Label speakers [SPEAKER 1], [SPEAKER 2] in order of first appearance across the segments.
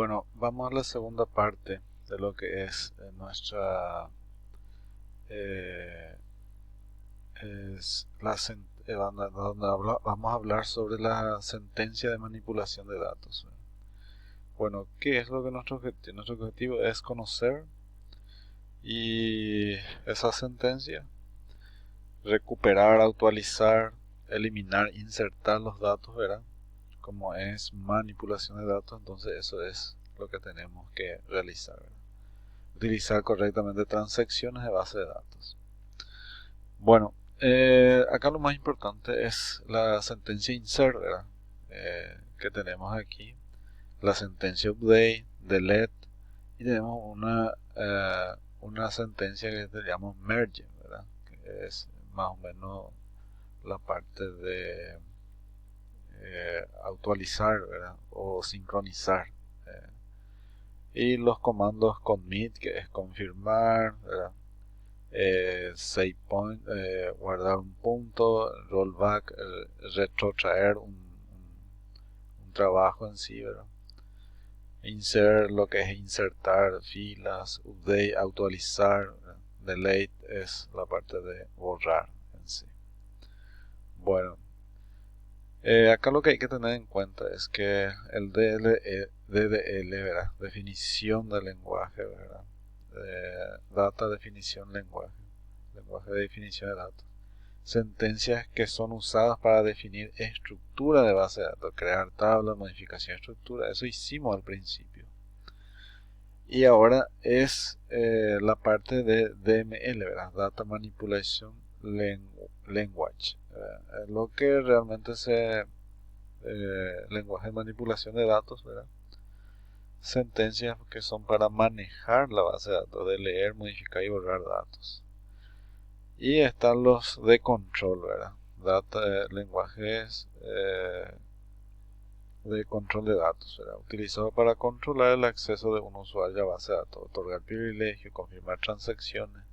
[SPEAKER 1] Bueno, vamos a la segunda parte de lo que es nuestra eh, vamos a hablar sobre la sentencia de manipulación de datos. Bueno, ¿qué es lo que nuestro objetivo? Nuestro objetivo es conocer y esa sentencia, recuperar, actualizar, eliminar, insertar los datos, ¿verdad? Como es manipulación de datos, entonces eso es lo que tenemos que realizar, ¿verdad? Utilizar correctamente transacciones de base de datos. Bueno, acá lo más importante es la sentencia insert, ¿verdad? Que tenemos aquí, la sentencia update, delete, y tenemos una sentencia que se llama merge, ¿verdad? Que es más o menos la parte de actualizar, ¿verdad? O sincronizar. Y los comandos commit, que es confirmar, ¿verdad? Save point, guardar un punto, rollback, retrotraer un trabajo en sí, ¿verdad? Insert, lo que es insertar filas, update, actualizar, ¿verdad? Delete es la parte de borrar en sí. Bueno, acá lo que hay que tener en cuenta es que el DDL, ¿verdad? Definición del lenguaje, ¿verdad? Data definición lenguaje de definición de datos. Sentencias que son usadas para definir estructura de base de datos, crear tablas, modificación de estructura, eso hicimos al principio. Y ahora es la parte de DML, ¿verdad? Data Manipulation Language, lo que realmente lenguaje de manipulación de datos, ¿verdad? Sentencias que son para manejar la base de datos, de leer, modificar y borrar datos. Y están los de control, ¿verdad? Lenguajes de control de datos, ¿verdad? Utilizado para controlar el acceso de un usuario a base de datos, otorgar privilegios, confirmar transacciones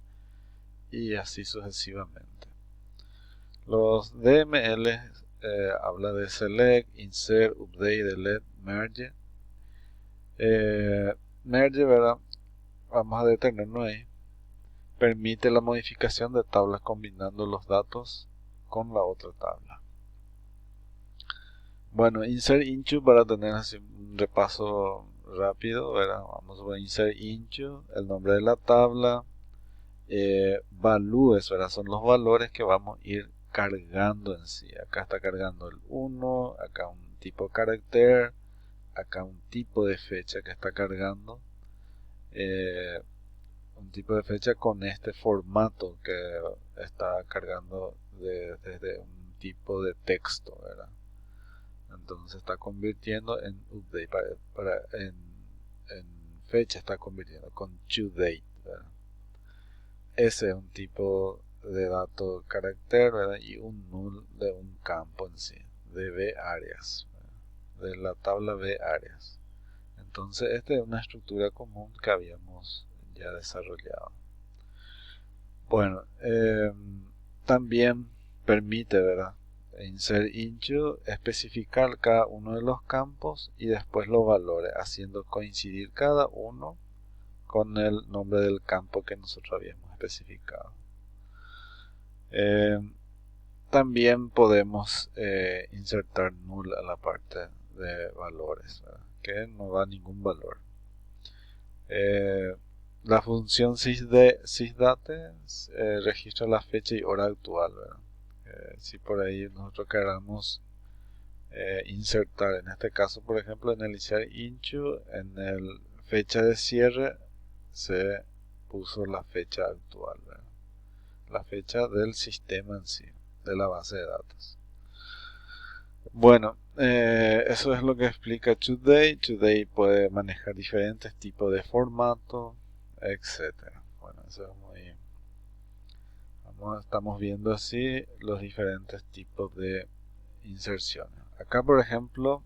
[SPEAKER 1] y así sucesivamente. Los DML habla de select, insert, update, delete, merge. Merge, ¿verdad? Vamos a detenernos ahí. Permite la modificación de tablas combinando los datos con la otra tabla. Bueno, insert into, para tener así un repaso rápido, ¿verdad? Vamos a poner insert into, el nombre de la tabla, values, ¿verdad? Son los valores que vamos a ir cargando en sí. Acá está cargando el 1, acá un tipo carácter, acá un tipo de fecha que está cargando. Un tipo de fecha con este formato que está cargando desde un tipo de texto, ¿verdad? Entonces está convirtiendo en update en fecha, está convirtiendo con toDate, ¿verdad? Ese es un tipo de dato carácter, ¿verdad? Y un null de un campo en sí, de B-áreas, de la tabla B-áreas. Entonces esta es una estructura común que habíamos ya desarrollado. Bueno, también permite, ¿verdad? Insert into, especificar cada uno de los campos y después los valores, haciendo coincidir cada uno con el nombre del campo que nosotros habíamos especificado. También podemos insertar null a la parte de valores, ¿verdad? Que no da ningún valor. La función sysdate registra la fecha y hora actual, ¿verdad? Si por ahí nosotros queramos insertar, en este caso por ejemplo en el iniciar into, en el fecha de cierre se puso la fecha actual, ¿verdad? La fecha del sistema en sí, de la base de datos. Bueno, eso es lo que explica today. Today puede manejar diferentes tipos de formato, etcétera. Bueno, eso es muy... estamos viendo así los diferentes tipos de inserciones. Acá, por ejemplo,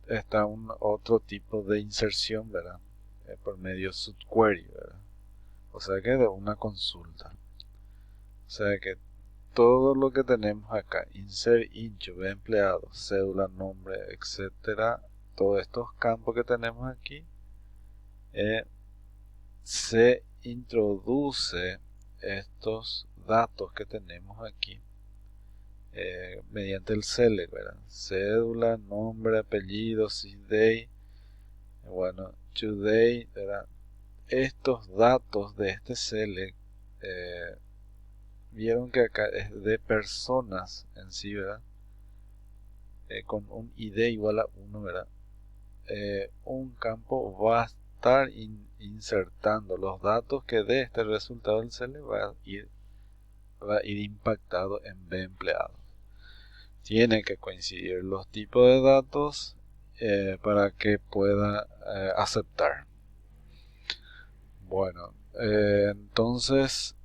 [SPEAKER 1] está otro tipo de inserción, ¿verdad? Por medio subquery, ¿verdad? O sea que de una consulta. O sea que todo lo que tenemos acá, insert into, empleado, cédula, nombre, etcétera, todos estos campos que tenemos aquí, se introduce estos datos que tenemos aquí mediante el select, ¿verdad? Cédula, nombre, apellido, CDAY, bueno, today, ¿verdad? Estos datos de este select, vieron que acá es de personas en sí, ¿verdad? Con un ID igual a 1, ¿verdad? Un campo va a estar insertando los datos que dé este resultado del select, va a ir impactado en B empleado. Tiene que coincidir los tipos de datos para que pueda aceptar. Bueno, entonces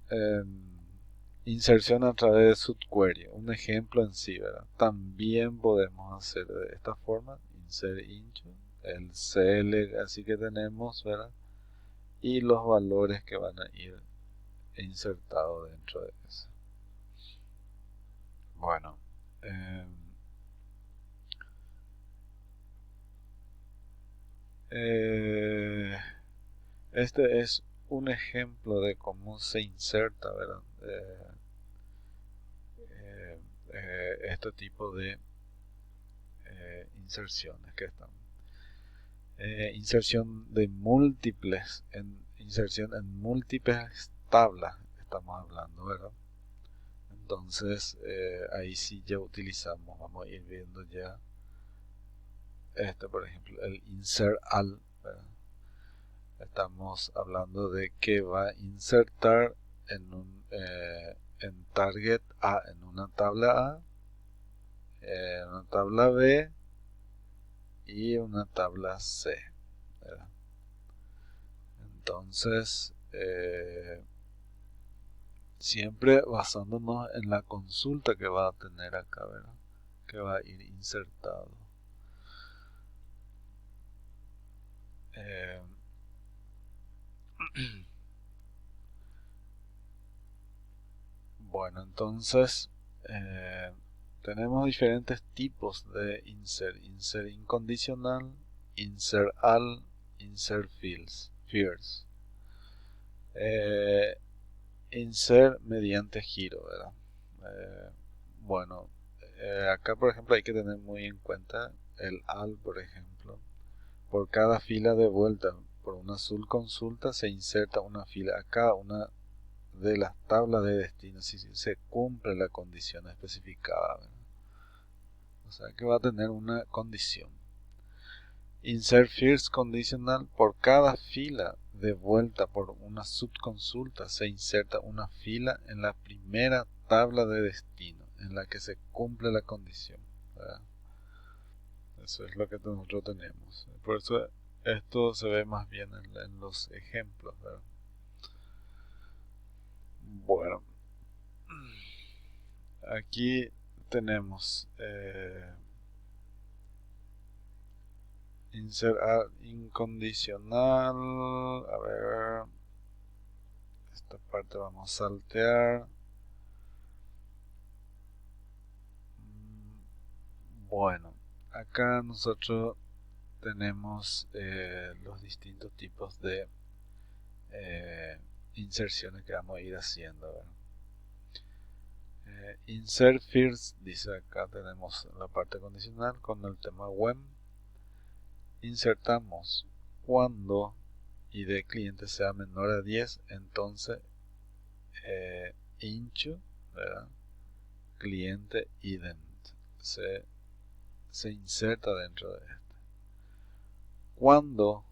[SPEAKER 1] inserción a través de subquery, un ejemplo en sí, ¿verdad? También podemos hacer de esta forma, insert into, el select, así que tenemos, ¿verdad? Y los valores que van a ir insertados dentro de eso. Bueno, este es un ejemplo de cómo se inserta, ¿verdad? Este tipo de inserciones que están. Inserción de múltiples, inserción en múltiples tablas estamos hablando, ¿verdad? Entonces ahí sí ya utilizamos, vamos a ir viendo ya por ejemplo, el insert al, ¿verdad? Estamos hablando de que va a insertar en target A, en una tabla A, en una tabla B y una tabla C, ¿verdad? Entonces, siempre basándonos en la consulta que va a tener acá, ¿verdad? Que va a ir insertado. Bueno, entonces tenemos diferentes tipos de insert. Insert incondicional, insert al, insert fierce. Insert mediante giro, ¿verdad? Bueno, acá por ejemplo hay que tener muy en cuenta el al, por ejemplo. Por cada fila de vuelta por una subconsulta se inserta una fila a cada una de las tablas de destino si se cumple la condición especificada, ¿verdad? O sea que va a tener una condición. Insert first conditional, por cada fila de vuelta por una subconsulta se inserta una fila en la primera tabla de destino en la que se cumple la condición, ¿verdad? Eso es lo que nosotros tenemos. Por eso esto se ve más bien en los ejemplos, ¿verdad? Bueno, aquí tenemos insert incondicional. A ver, esta parte vamos a saltear. Bueno, acá nosotros tenemos los distintos tipos de inserciones que vamos a ir haciendo, ¿verdad? Insert first, dice acá tenemos la parte condicional con el tema when. Insertamos cuando ID cliente sea menor a 10, entonces into, ¿verdad? Cliente ident se inserta dentro de este. Cuando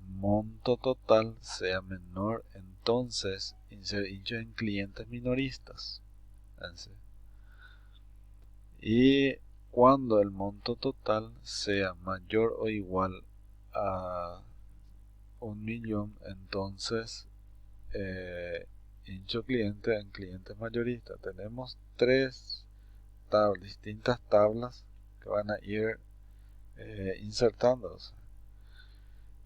[SPEAKER 1] monto total sea menor, entonces insert into en clientes minoristas. Y cuando el monto total sea mayor o igual a 1.000.000, entonces hincho cliente en clientes mayoristas. Tenemos tres distintas tablas que van a ir insertándose.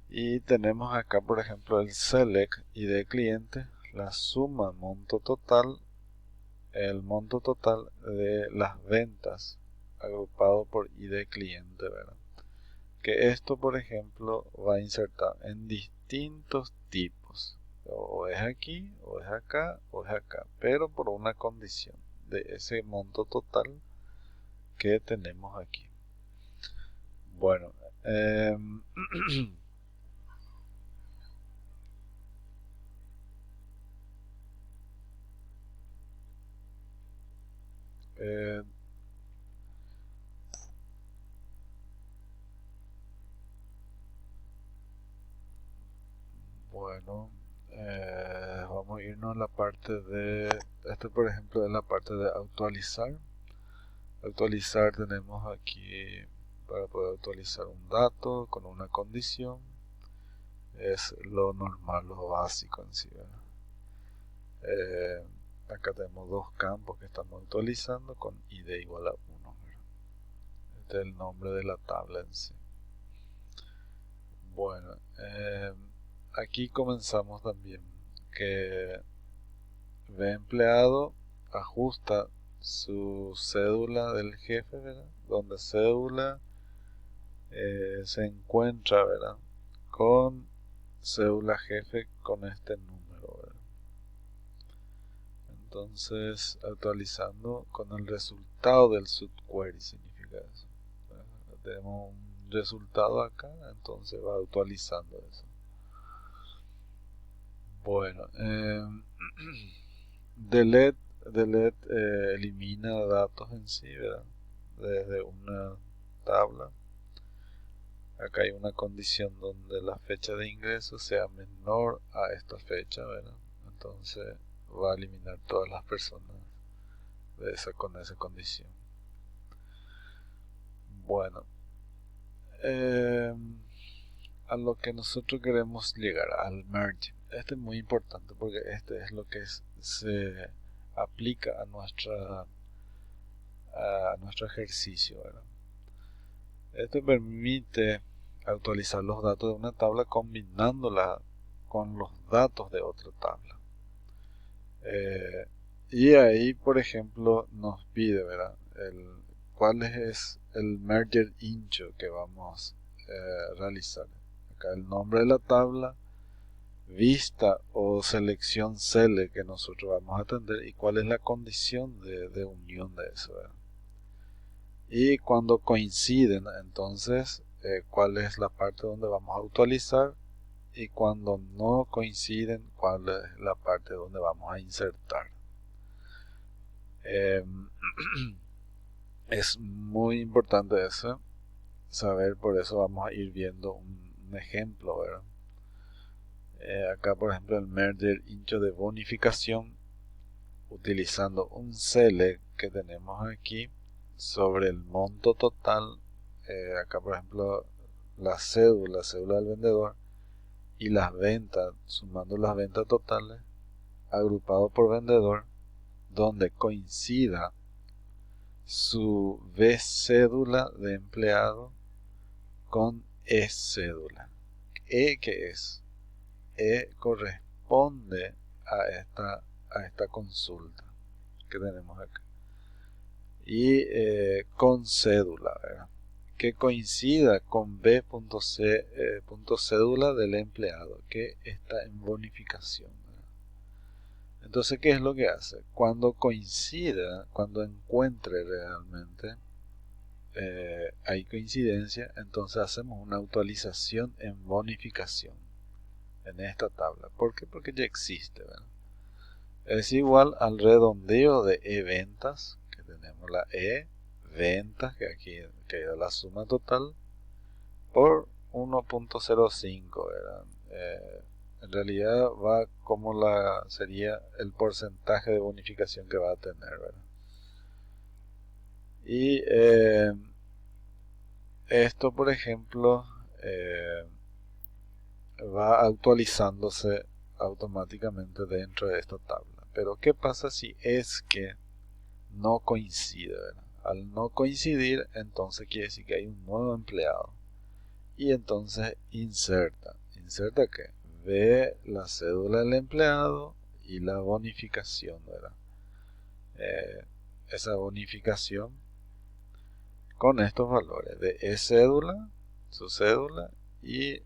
[SPEAKER 1] Y tenemos acá, por ejemplo, el select ID cliente, la suma monto total, el monto total de las ventas agrupado por ID cliente, ¿verdad? que esto, por ejemplo, va a insertar en distintos tipos. O es aquí, o es acá, o es acá, pero por una condición de ese monto total que tenemos aquí. Bueno, eh, bueno, vamos a irnos a la parte de, este por ejemplo es la parte de actualizar. Actualizar tenemos aquí para poder actualizar un dato con una condición. Es lo normal, lo básico en sí, ¿verdad? Acá tenemos dos campos que estamos actualizando con id igual a 1, ¿verdad? Este es el nombre de la tabla en sí. Bueno, aquí comenzamos también que empleado ajusta su cédula del jefe, ¿verdad? Donde cédula se encuentra, ¿verdad? Con cédula jefe con este número, ¿verdad? Entonces, actualizando con el resultado del subquery significa eso, ¿verdad? Tenemos un resultado acá, entonces va actualizando eso. Bueno, delete elimina datos en sí, ¿verdad? Desde una tabla. Acá hay una condición donde la fecha de ingreso sea menor a esta fecha, ¿verdad? Entonces va a eliminar todas las personas con esa condición. Bueno, a lo que nosotros queremos llegar, al merging. Este es muy importante porque este es lo que se aplica a nuestro ejercicio, ¿verdad? Este permite actualizar los datos de una tabla combinándola con los datos de otra tabla. Y ahí, por ejemplo, nos pide, ¿verdad? ¿Cuál es el merger intro que vamos a realizar? Acá el nombre de la tabla, vista o selección cele que nosotros vamos a atender y cuál es la condición de unión de eso, ¿verdad? Y cuando coinciden, entonces, cuál es la parte donde vamos a actualizar y cuando no coinciden, cuál es la parte donde vamos a insertar. Es muy importante eso, saber, por eso vamos a ir viendo un ejemplo, ¿verdad? Acá, por ejemplo, el merger intro de bonificación, utilizando un select que tenemos aquí sobre el monto total. Acá, por ejemplo, la cédula del vendedor y las ventas, sumando las ventas totales, agrupado por vendedor, donde coincida su V cédula de empleado con E cédula. E que es, E corresponde a esta consulta que tenemos acá. Y con cédula, ¿verdad? Que coincida con B.cédula del empleado que está en bonificación, ¿verdad? Entonces, ¿qué es lo que hace? Cuando coincida, cuando encuentre realmente hay coincidencia, entonces hacemos una actualización en bonificación en esta tabla. ¿Por qué? Porque ya existe, ¿verdad? Es igual al redondeo de E-ventas, que tenemos la E-ventas, que aquí queda la suma total, por 1.05, ¿verdad? En realidad va como sería el porcentaje de bonificación que va a tener, ¿verdad? Y esto, por ejemplo, va actualizándose automáticamente dentro de esta tabla. Pero ¿qué pasa si es que no coincide, ¿verdad? Al no coincidir, entonces quiere decir que hay un nuevo empleado. Y entonces inserta. ¿Inserta qué? Ve la cédula del empleado y la bonificación, ¿verdad? Esa bonificación con estos valores de E cédula su cédula y